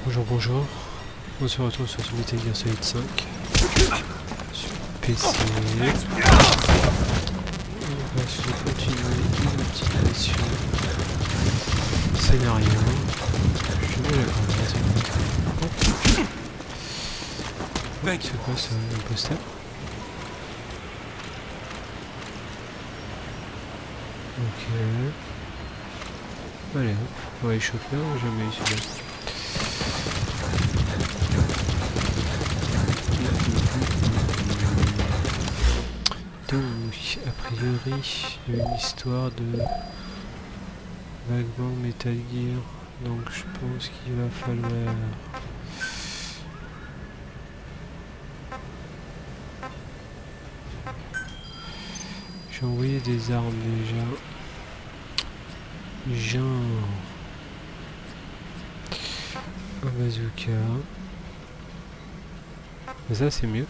Bonjour, on se retrouve sur ce Metal Gear Solid 5 sur PC. On va se continuer une petite mission. Ça n'a rien. Je suis mal d'accord, c'est quoi ça, un poster? Ok. Allez hop, on va y choper, on n'a jamais eu celui-là. Donc, a priori, il y a une histoire de vaguement Metal Gear, donc je pense qu'il va falloir... J'ai envoyé des armes déjà, genre un bazooka, mais ça c'est mieux.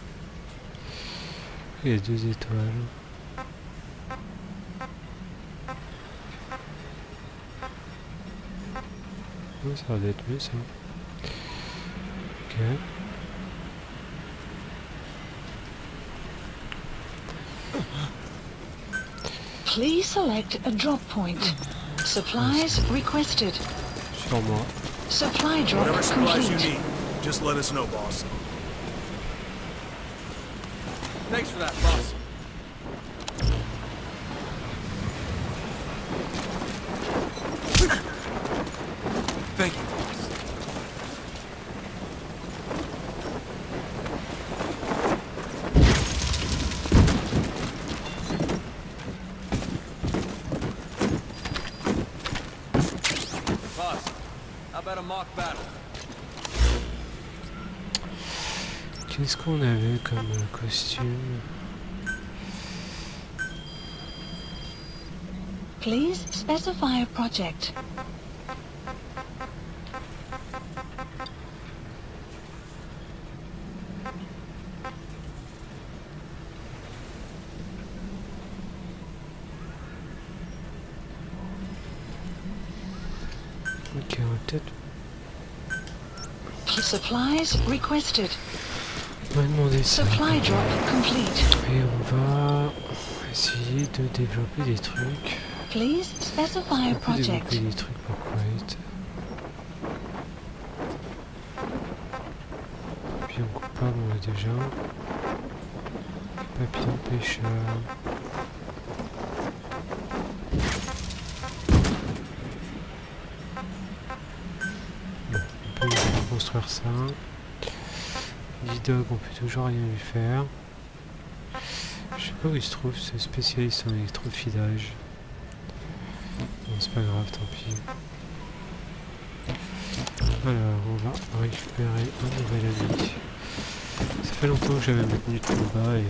Il y a 2 étoiles. Oh, ça va être mieux ça. Ok. Please select a drop point. Supplies requested. Sur moi. Supply drop Whatever supplies you complete. need, just let us know, boss. Thanks for that, boss. Thank you, boss. Boss, how about a mock battle? Qu'est-ce qu'on avait comme costume? Please specify a project. Ok, on va peut-être... Supplies requested. On va demander ça. Supply drop complete. Et on va essayer de développer des trucs. Please specify a On peut project. développer des trucs pour Kuwait. Papillon coupable, on l'a déjà. Papillon pêcheur. Bon, on peut construire ça. Dog, on peut toujours rien lui faire. Je sais pas où il se trouve, ce spécialiste en électrofilage. Bon, c'est pas grave, tant pis. Alors, on va récupérer un nouvel ami. Ça fait longtemps que j'avais maintenu de combat et...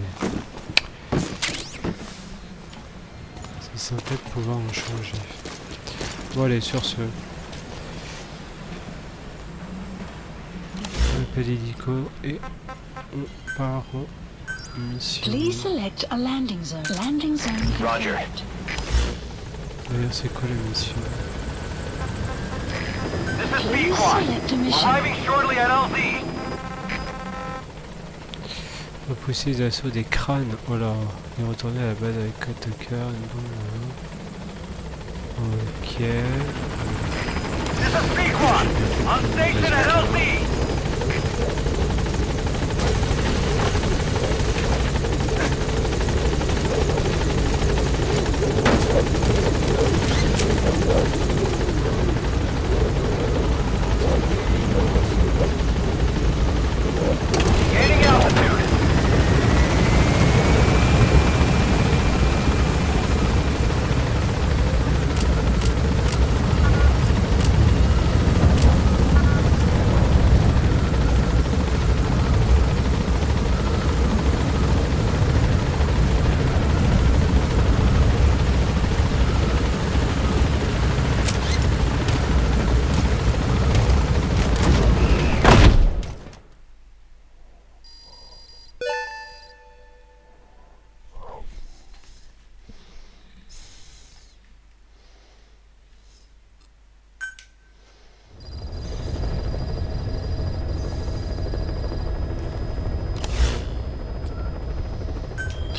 c'est sympa de pouvoir en changer. Bon allez, sur ce... On appelle hélico et on part en mission. Please select a landing zone. Landing zone Roger. confirmed. D'ailleurs, c'est quoi la mission? This is Please B-Quad. select a mission. Arriving shortly at LZ. Repousser les assauts des crânes. Oh là, et retourner à la base avec code de cœur. Ok. This is B-Quad. On station at LZ. Gaining altitude.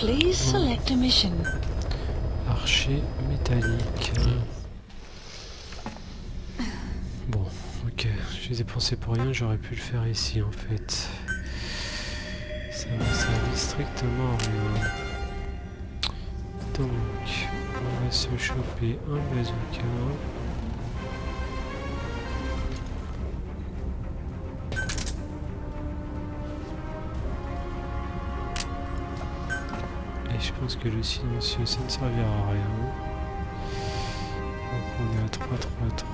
Please select a mission. Archer métallique. Bon, ok, je les ai pensés pour rien, j'aurais pu le faire ici en fait. Ça m'a servi strictement à rien. Donc, on va se choper un bazooka. Et je pense que le silencieux, ça ne servira à rien. Donc on est à 3, 3, 3.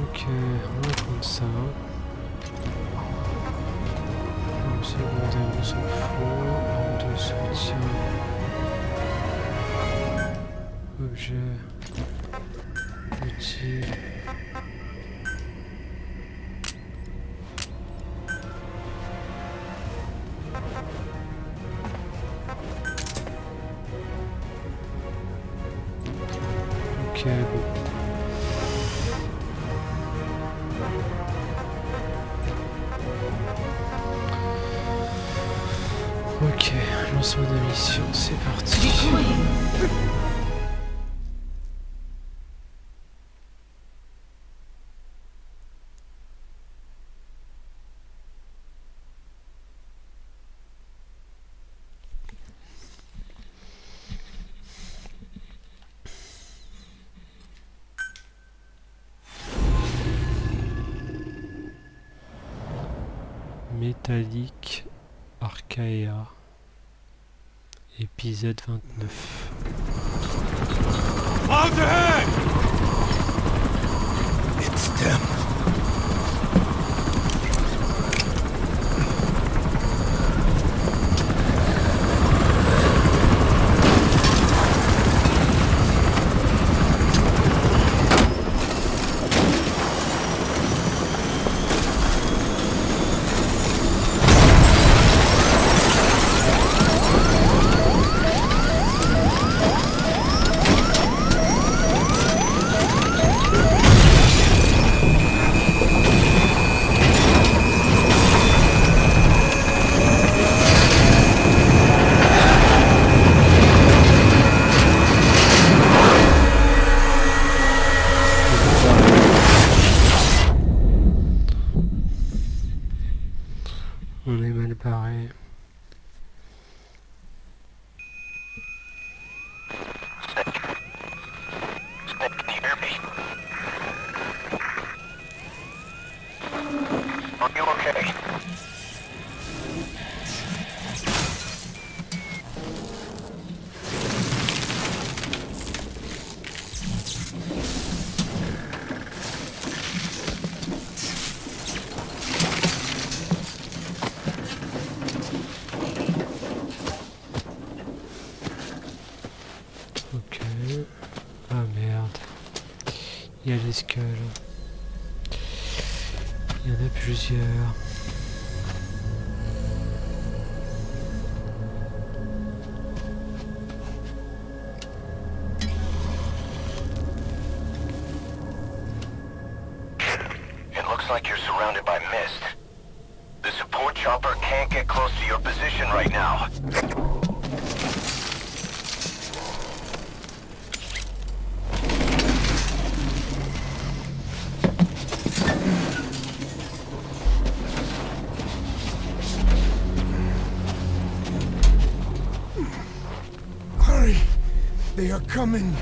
Ok, on va prendre ça. En secondaire, on s'en fout. Arme de soutien. Objet. Outil. Ok, bon. Ok, lancement de mission, c'est parti. Deploying. Métallique ARCHEES, épisode 29. Out ahead! It's them. On est mal barré. Can you hear me? Are you okay? Ok. Ah merde. Il y a les skulls. Il y en a plusieurs. It looks like you're surrounded by mist. The support chopper can't get close to your position right now. Hurry! They are coming!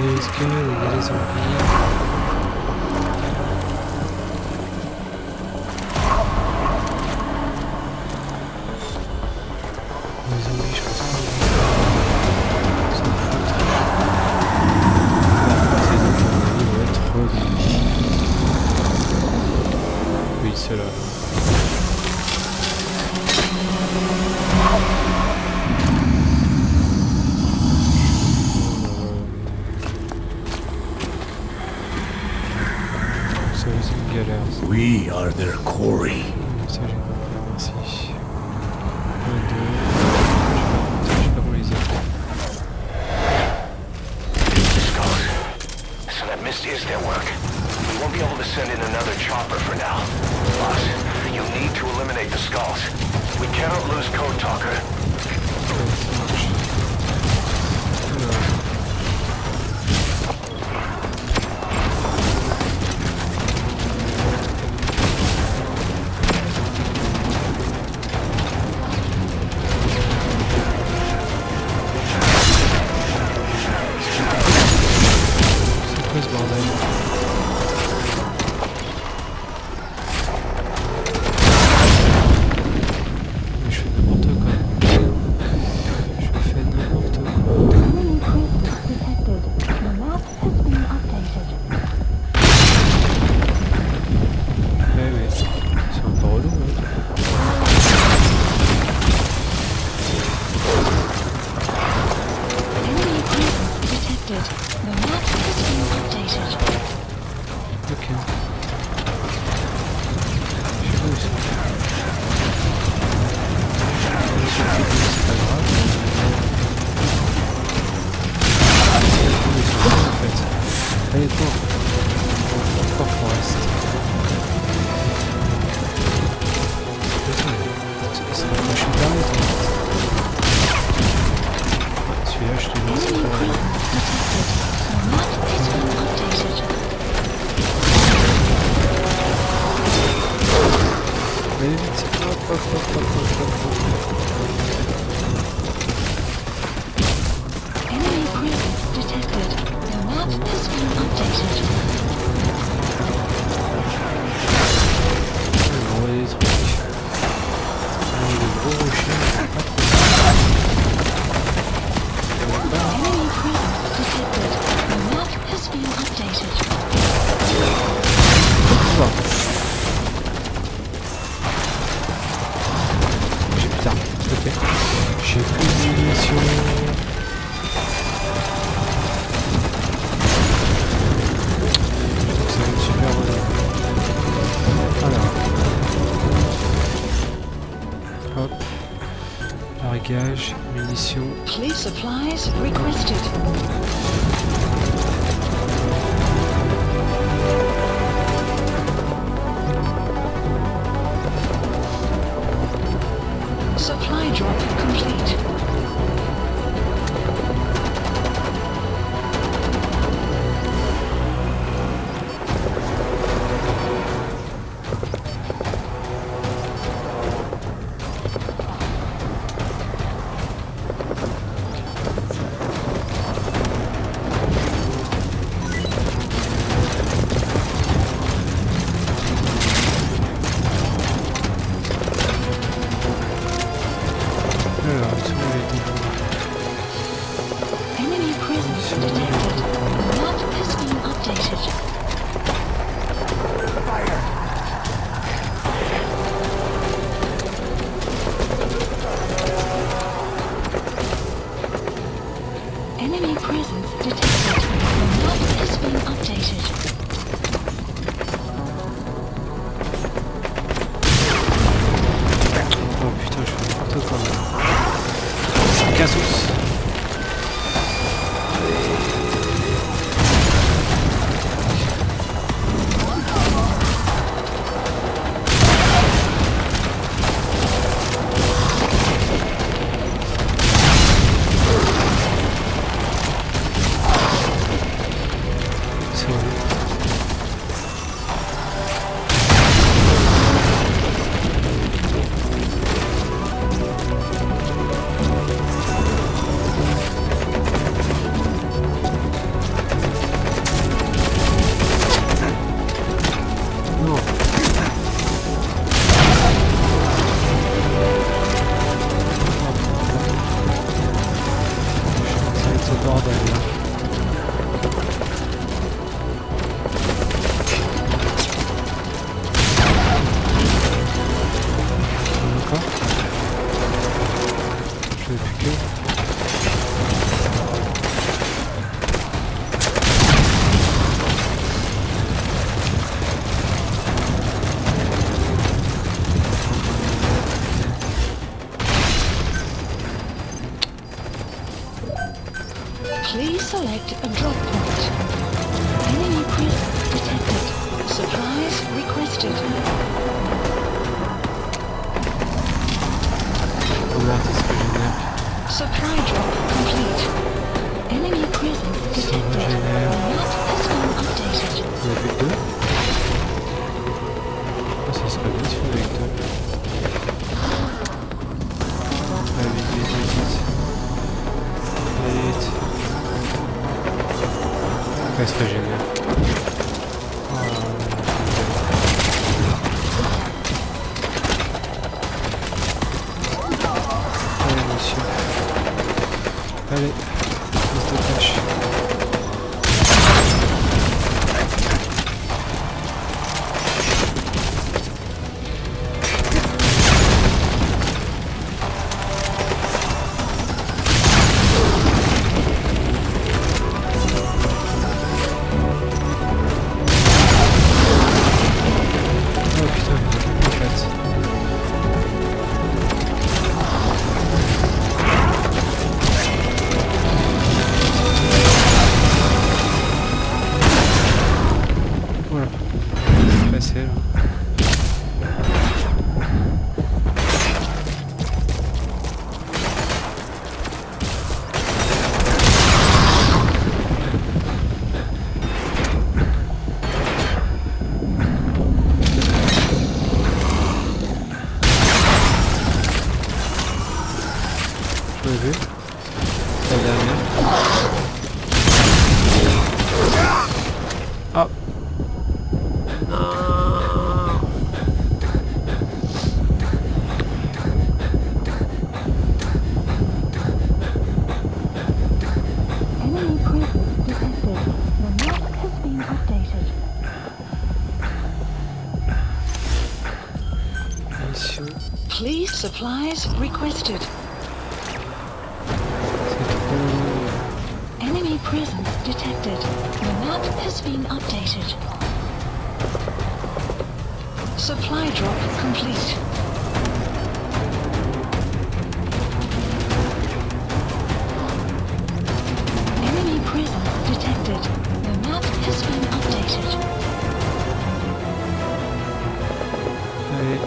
Qu'est-ce que il y a les zombies? Les zombies, je pense pas. Ça me fout. Ces zombies, ils vont être relous. Oui, ceux-là. We are their quarry. Ça j'ai compris, merci. 1, 2. Je sais pas comment les appeler. So that mist is their work. We won't be able to send in another chopper for now. Boss, you need to eliminate the skulls. We cannot lose Code Talker. Munitions. Police supplies requested. Supply drop complete. Please select a drop point. Enemy presence detected. Supplies requested. Regarde, c'est ce que génère. Supply drop complete. Enemy presence Ça detected. régénère. Map has been updated. On a vu deux. Ah, ça serait bien si on avait deux. Allez, vite, vite, vite, vite. Allez, vite. Elle se régénère. Allez, monsieur. Allez, on se dépêche. Oh putain, en fait. Voilà, c'est passé là. Je l'ai vu. C'est la dernière. Ah. Non. Enemy presence detected. The map has been updated. Mission. Please supplies requested. C'est trop long. Enemy presence detected. The map has been updated. Supply drop complete. Enemy presence detected. The map has been updated. Allez.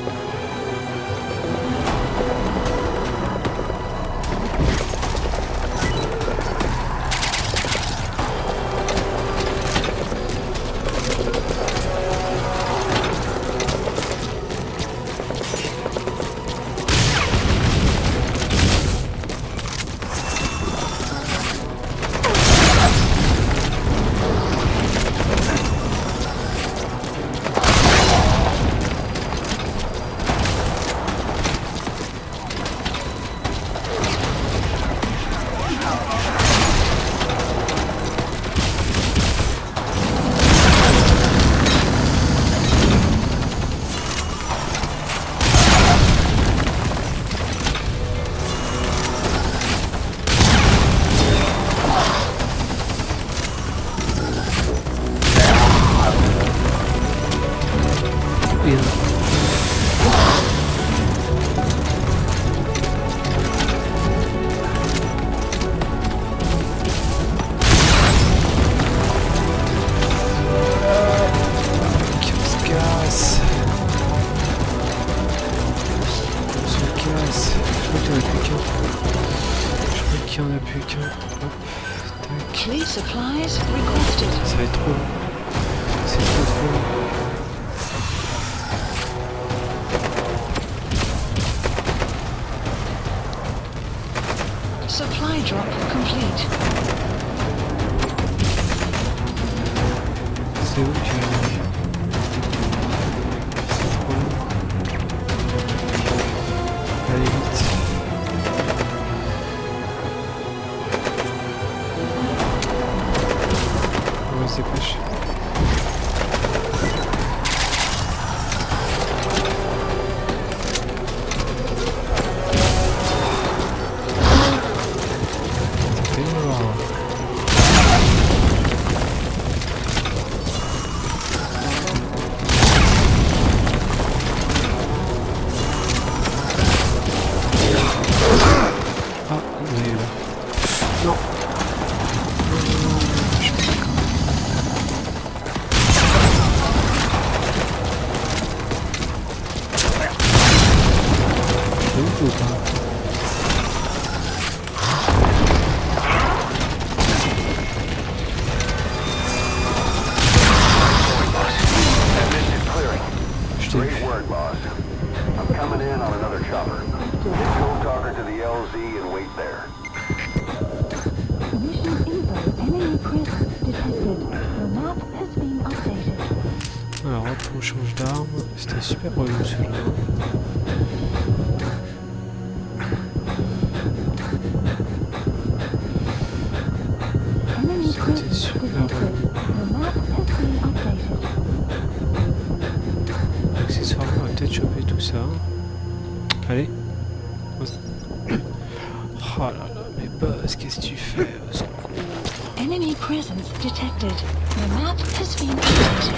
qu'il n'y en a plus qu'un. Hop, tac. Please supplies requested. Ça va être trop long. C'est trop long. Supply drop complete. C'est où que... C'est trop long. Allez vite. On se dépêche. ou pas? Je t'ai vu. Great work, boss. I'm coming in on another chopper. Go talker to the LZ and wait there. Mission info. Enemy presence detected. The map has been updated. Alors hop, on change d'arme. C'était super relou celui-là. Enemy C'était presence super detected. relou. The map has been updated. Accessoirement, on va peut-être choper tout ça. Allez. Oh là là, mais Buzz, qu'est-ce que tu fais? Au secours. Enemy presence detected. The map has been updated.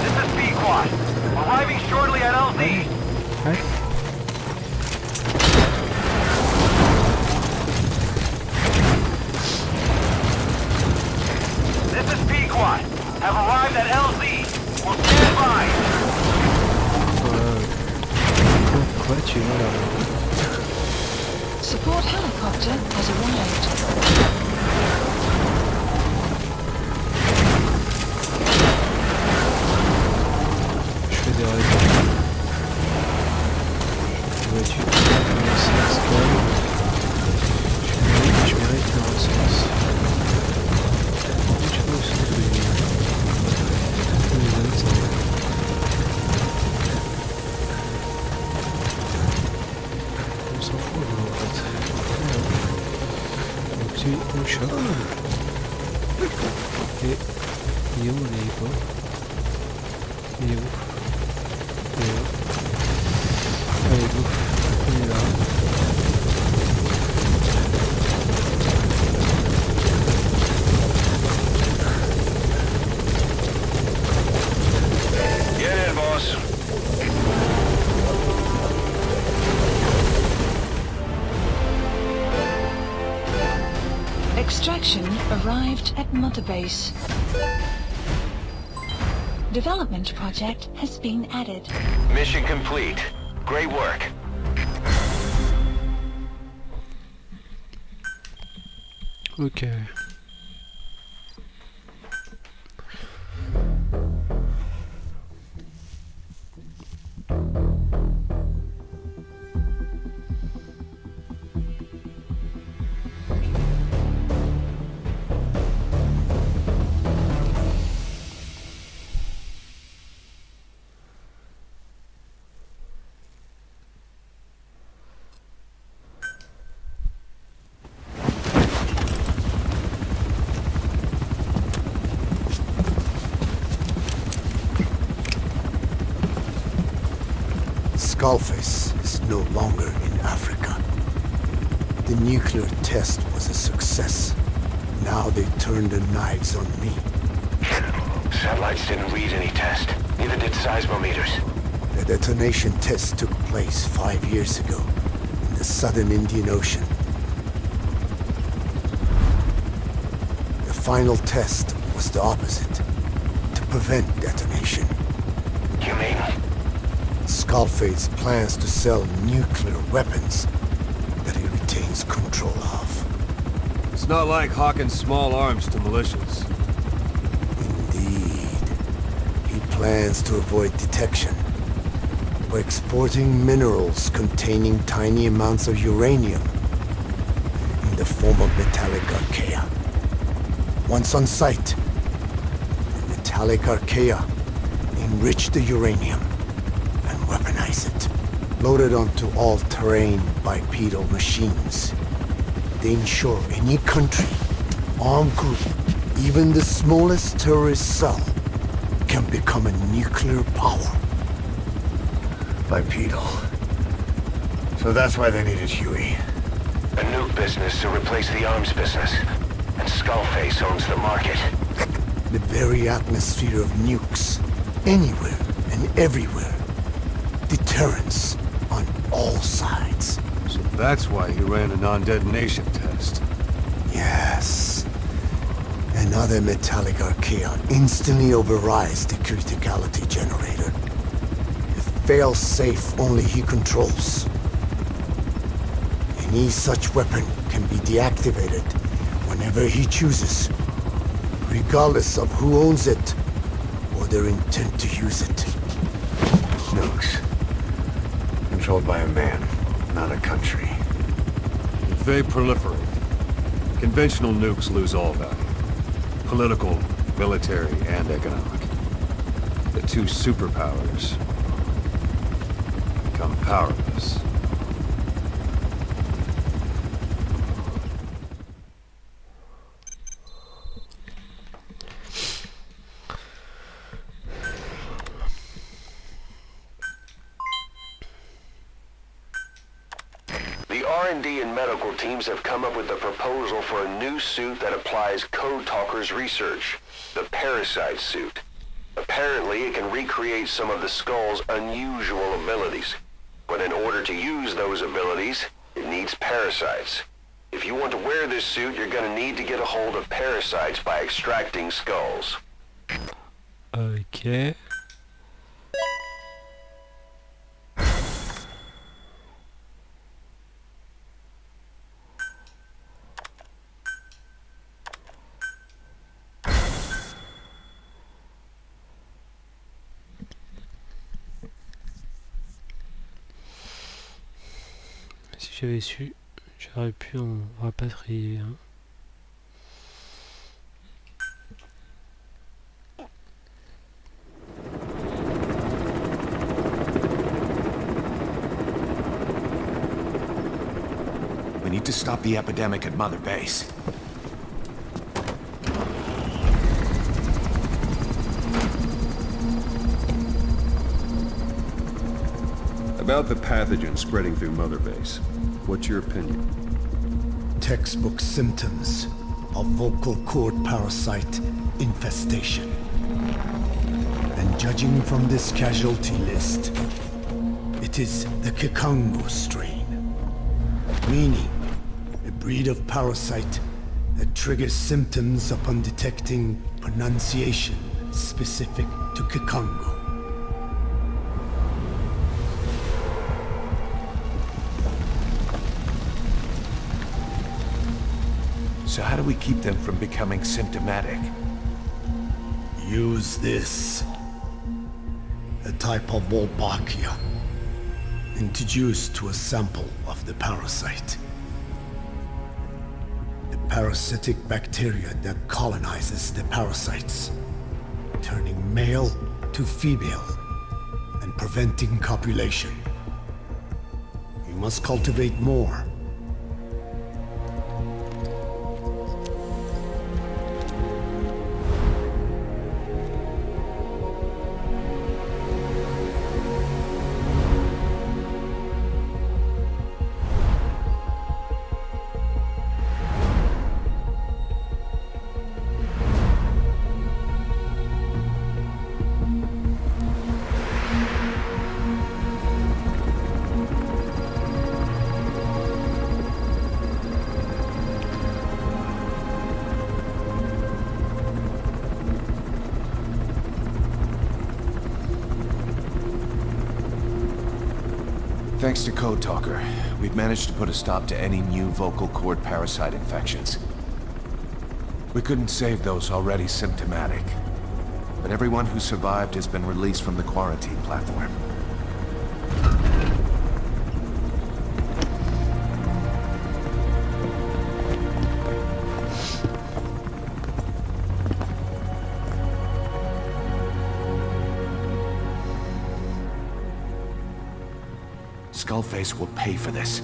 This is B-Quad. Arriving shortly at LZ. Ouais. This is B-Quad. Have arrived at LZ. We'll stand by. Pourquoi tu es là? Support helicopter has arrived. Je fais des règles. Voiture. Je mérite le ressource. Je peux aussi les autres. On s'en fout en fait. Donc tu on chope. Et il est où l'hélico? Il est où? Il est là. Allez go. Il est là. Get in, boss. Extraction arrived at Mother Base. Development project has been added. Mission complete. Great work. Ok. Skullface is no longer in Africa. The nuclear test was a success. Now they turned their knives on me. Satellites didn't read any test. Neither did seismometers. The detonation test took place 5 years ago in the southern Indian Ocean. The final test was the opposite, to prevent detonation. You mean? Skullface plans to sell nuclear weapons that he retains control of. It's not like hawking small arms to militias. Indeed. He plans to avoid detection by exporting minerals containing tiny amounts of uranium in the form of metallic archaea. Once on site, the metallic archaea enrich the uranium and weaponize it. Loaded onto all-terrain bipedal machines. They ensure any country, armed group, even the smallest terrorist cell, can become a nuclear power. Bipedal. So that's why they needed Huey. A nuke business to replace the arms business. And Skullface owns the market. The very atmosphere of nukes, anywhere and everywhere. Deterrence on all sides. So that's why he ran a non-detonation test. Yes. Another metallic archaea instantly overrides the criticality generator. A fail-safe only he controls. Any such weapon can be deactivated whenever he chooses, regardless of who owns it or their intent to use it. Nukes. Controlled by a man, not a country. If they proliferate, conventional nukes lose all value. Political, military, and economic. The two superpowers become powerless. The R&D and medical teams have come up with a proposal for a new suit that applies Code Talker's research, the Parasite suit. Apparently, it can recreate some of the Skull's unusual abilities. But in order to use those abilities, it needs parasites. If you want to wear this suit, you're gonna need to get a hold of parasites by extracting skulls. Ok. Si j'avais su, j'aurais pu en rapatrier un. We need to stop the epidemic at Mother Base. About the pathogen spreading through Mother Base, what's your opinion? Textbook symptoms of vocal cord parasite infestation. And judging from this casualty list, it is the Kikango strain, meaning a breed of parasite that triggers symptoms upon detecting pronunciation specific to Kikango. So how do we keep them from becoming symptomatic? Use this. A type of Wolbachia, introduced to a sample of the parasite. The parasitic bacteria that colonizes the parasites, turning male to female and preventing copulation. You must cultivate more. Thanks to Code Talker, we've managed to put a stop to any new vocal cord parasite infections. We couldn't save those already symptomatic, but everyone who survived has been released from the quarantine platform. Skullface will pay for this.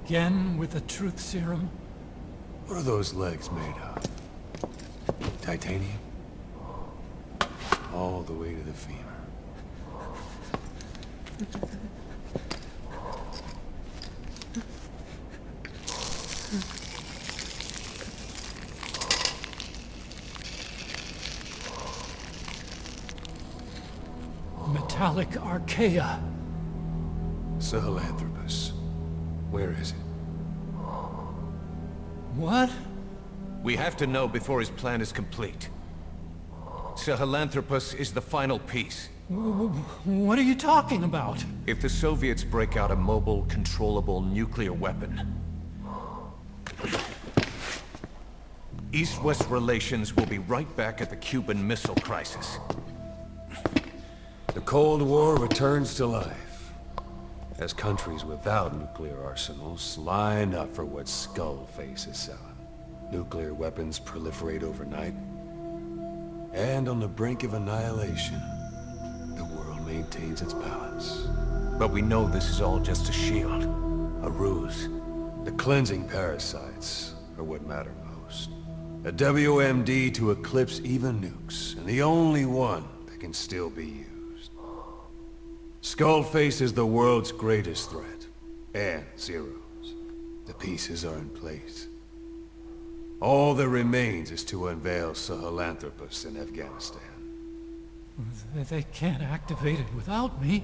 Again with the truth serum? What are those legs made of? Titanium? all the way to the femur. Metallic archaea. Sahelanthropus. Where is it? What? We have to know before his plan is complete. Sahelanthropus is the final piece. What are you talking about? If the Soviets break out a mobile, controllable nuclear weapon, East-West relations will be right back at the Cuban Missile Crisis. The Cold War returns to life, as countries without nuclear arsenals line up for what Skullface is selling. Nuclear weapons proliferate overnight, and on the brink of annihilation, the world maintains its balance. But we know this is all just a shield, A ruse. The cleansing parasites are what matter most. A WMD to eclipse even nukes, and the only one that can still be used. Skullface is the world's greatest threat, and Zero's. The pieces are in place. All that remains is to unveil Sahelanthropus in Afghanistan. They can't activate it without me.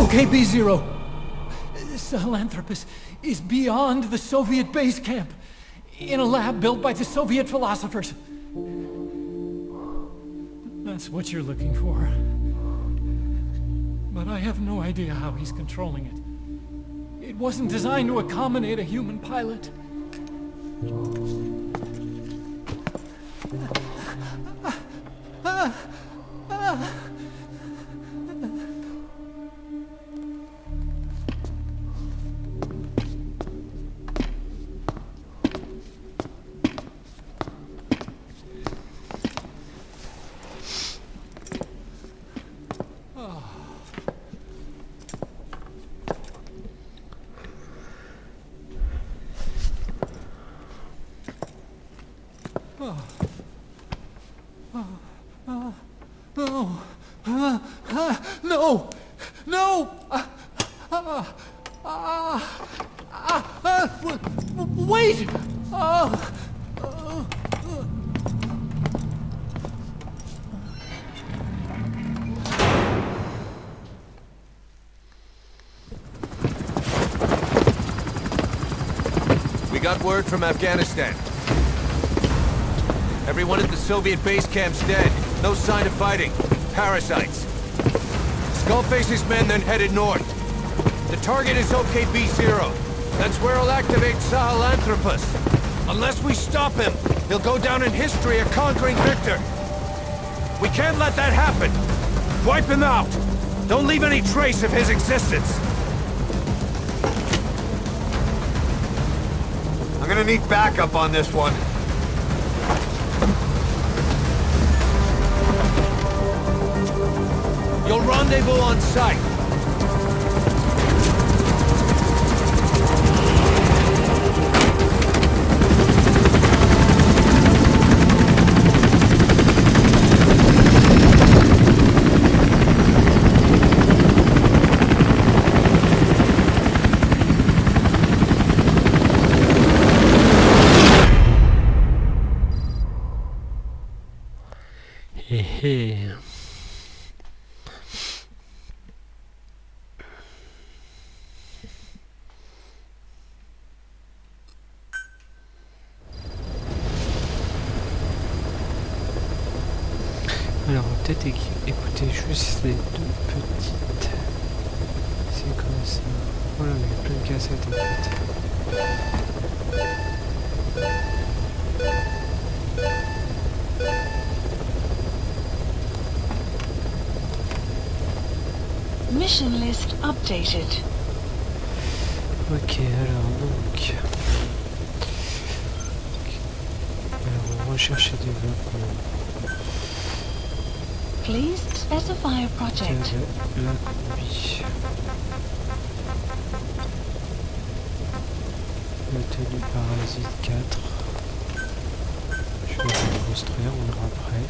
Okay, B-Zero. Sahelanthropus is beyond the Soviet base camp, in a lab built by the Soviet philosophers. That's what you're looking for. But I have no idea how he's controlling it. It wasn't designed to accommodate a human pilot. No! No! Wait! We got word from Afghanistan. Everyone at the Soviet base camp's dead. No sign of fighting. Parasites. Skullface's men then headed north. The target is OKB-0. That's where he'll activate Sahelanthropus. Unless we stop him, he'll go down in history a conquering victor. We can't let that happen. Wipe him out. Don't leave any trace of his existence. I'm gonna need backup on this one. You'll rendezvous on site. Hehe. Alors, on va peut-être écouter juste les deux petites. ça a été fait. Mission list updated. Ok, alors donc... Alors, recherche et développement. Please specify a project. La combi. La tenue parasite 4. Je vais le construire, on verra après.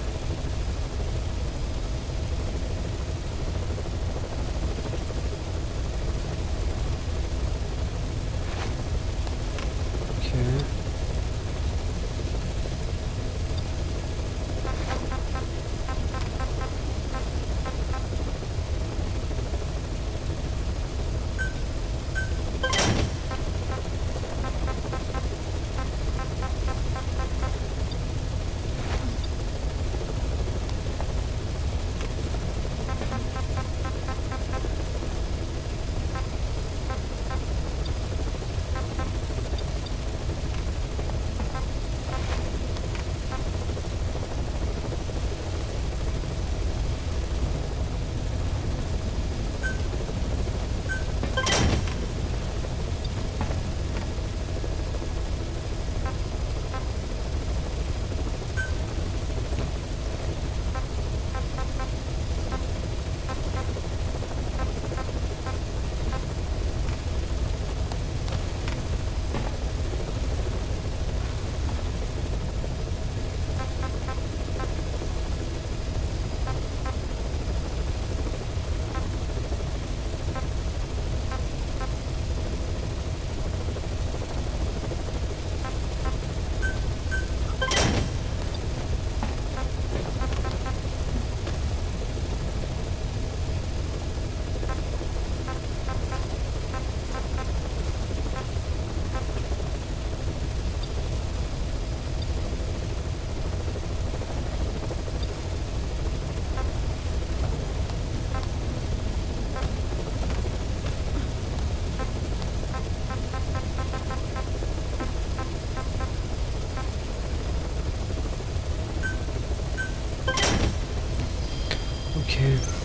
Ok,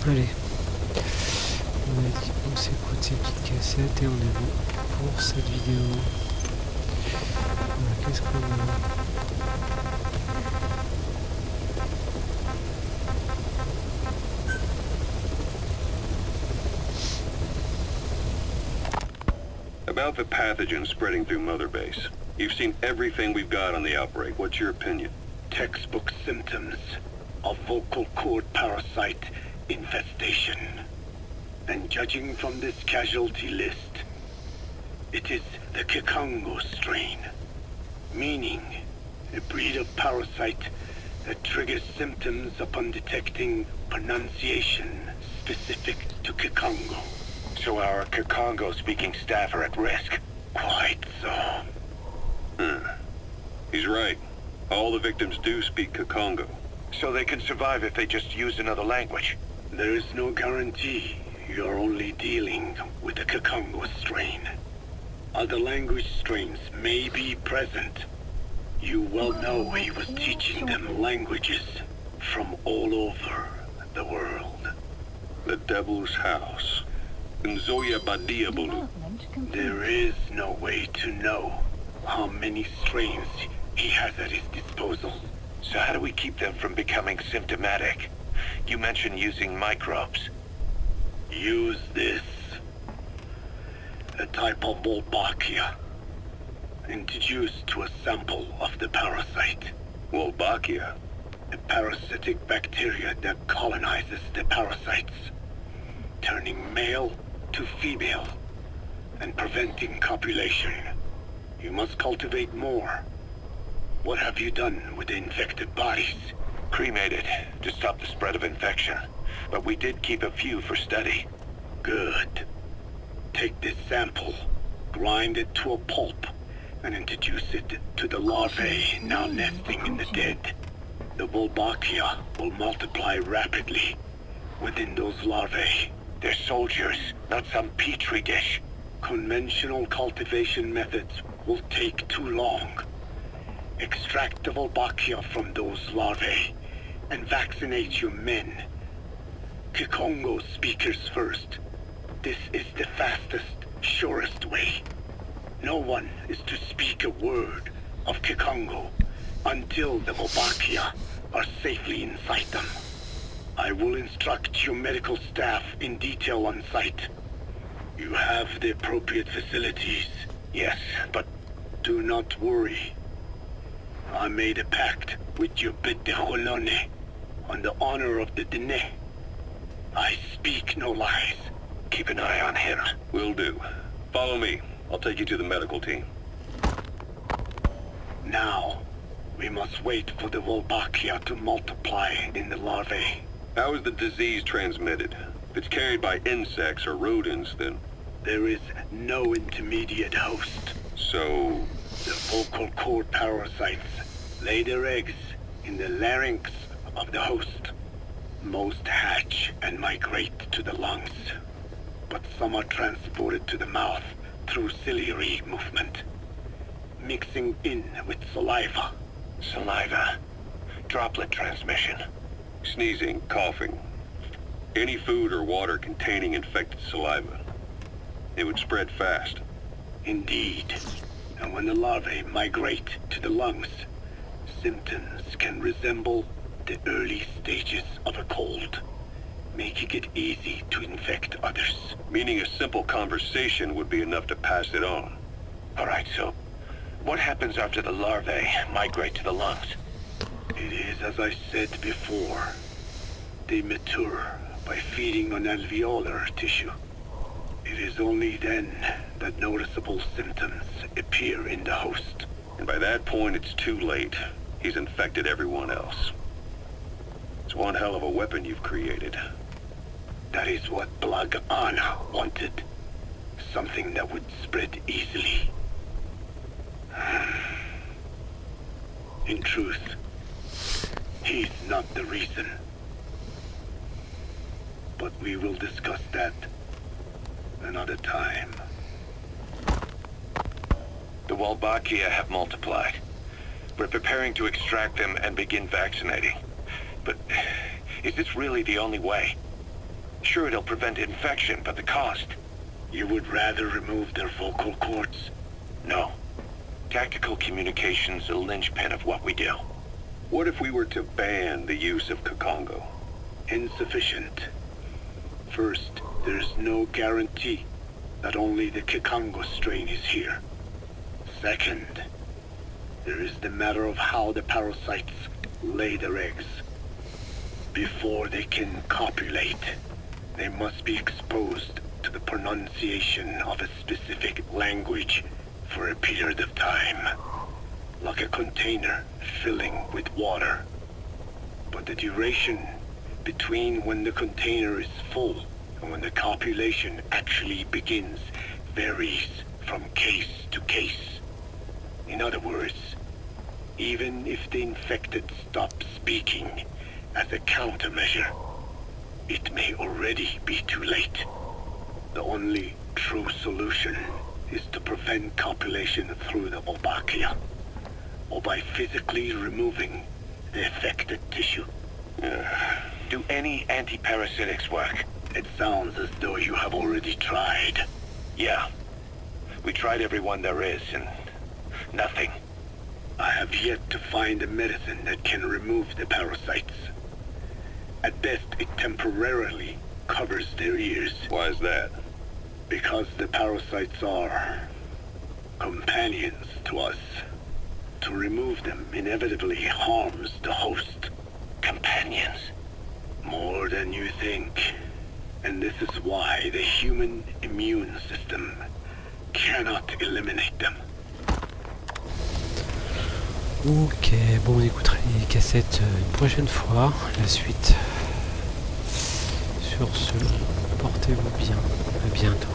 allez. On s'écoute ces petites cassettes et on est bon pour cette vidéo. Voilà, qu'est-ce qu'on a? About the pathogen spreading through Mother Base. You've seen everything we've got on the outbreak. What's your opinion? Textbook symptoms of vocal cord parasite infestation. And judging from this casualty list, it is the Kikongo strain, meaning a breed of parasite that triggers symptoms upon detecting pronunciation specific to Kikongo. So our Kikongo-speaking staff are at risk? Quite so. He's right. All the victims do speak Kikongo. So they can survive if they just use another language? There is no guarantee. You're only dealing with the Kikongo strain. Other language strains may be present. You well know he was teaching them languages from all over the world. The Devil's House. Nzoya Badia Bulu. There is no way to know how many strains he has at his disposal. So how do we keep them from becoming symptomatic? You mentioned using microbes. Use this. A type of Wolbachia. Introduced to a sample of the parasite. Wolbachia? A parasitic bacteria that colonizes the parasites, turning male to female and preventing copulation. You must cultivate more. What have you done with the infected bodies? Cremated to stop the spread of infection. But we did keep a few for study. Good. Take this sample, grind it to a pulp, and introduce it to the larvae now nesting in the dead. The Wolbachia will multiply rapidly within those larvae. They're soldiers, not some petri dish. Conventional cultivation methods will take too long. Extract the Volbachia from those larvae and vaccinate your men. Kikongo speakers first. This is the fastest, surest way. No one is to speak a word of Kikongo until the Volbachia are safely inside them. I will instruct your medical staff in detail on site. You have the appropriate facilities, yes, but do not worry. I made a pact with your Bete Holone on the honor of the Dene. I speak no lies. Keep an eye on him. Will do. Follow me. I'll take you to the medical team. Now, we must wait for the Volbachia to multiply in the larvae. How is the disease transmitted? If it's carried by insects or rodents, then... There is no intermediate host. So... The vocal cord parasites lay their eggs in the larynx of the host. Most hatch and migrate to the lungs, but some are transported to the mouth through ciliary movement, mixing in with saliva. Saliva. Droplet transmission. Sneezing, coughing. Any food or water containing infected saliva. It would spread fast. Indeed. And when the larvae migrate to the lungs, symptoms can resemble the early stages of a cold, making it easy to infect others. Meaning a simple conversation would be enough to pass it on. Alright, so what happens after the larvae migrate to the lungs? It is as I said before. They mature by feeding on alveolar tissue. It is only then that noticeable symptoms appear in the host. And by that point, it's too late. He's infected everyone else. It's one hell of a weapon you've created. That is what Blag Ana wanted. Something that would spread easily. In truth, he's not the reason. But we will discuss that another time. The Wolbachia have multiplied. We're preparing to extract them and begin vaccinating. But is this really the only way? Sure, it'll prevent infection, but the cost... You would rather remove their vocal cords? No. Tactical communication's the linchpin of what we do. What if we were to ban the use of Kikongo? Insufficient. First, there's no guarantee that only the Kikongo strain is here. Second, there is the matter of how the parasites lay their eggs. Before they can copulate, they must be exposed to the pronunciation of a specific language for a period of time, like a container filling with water. But the duration between when the container is full and when the copulation actually begins varies from case to case. In other words, even if the infected stop speaking as a countermeasure, it may already be too late. The only true solution is to prevent copulation through the Wolbachia, or by physically removing the affected tissue. Do any anti-parasitics work? It sounds as though you have already tried. Yeah. We tried every one there is, and nothing. I have yet to find a medicine that can remove the parasites. At best, it temporarily covers their ears. Why is that? Because the parasites are companions to us. To remove them inevitably harms the host. Companions? More than you think. And this is why the human immune system cannot eliminate them. Ok, bon on écoutera les cassettes une prochaine fois, la suite. Sur ce, portez-vous bien, à bientôt.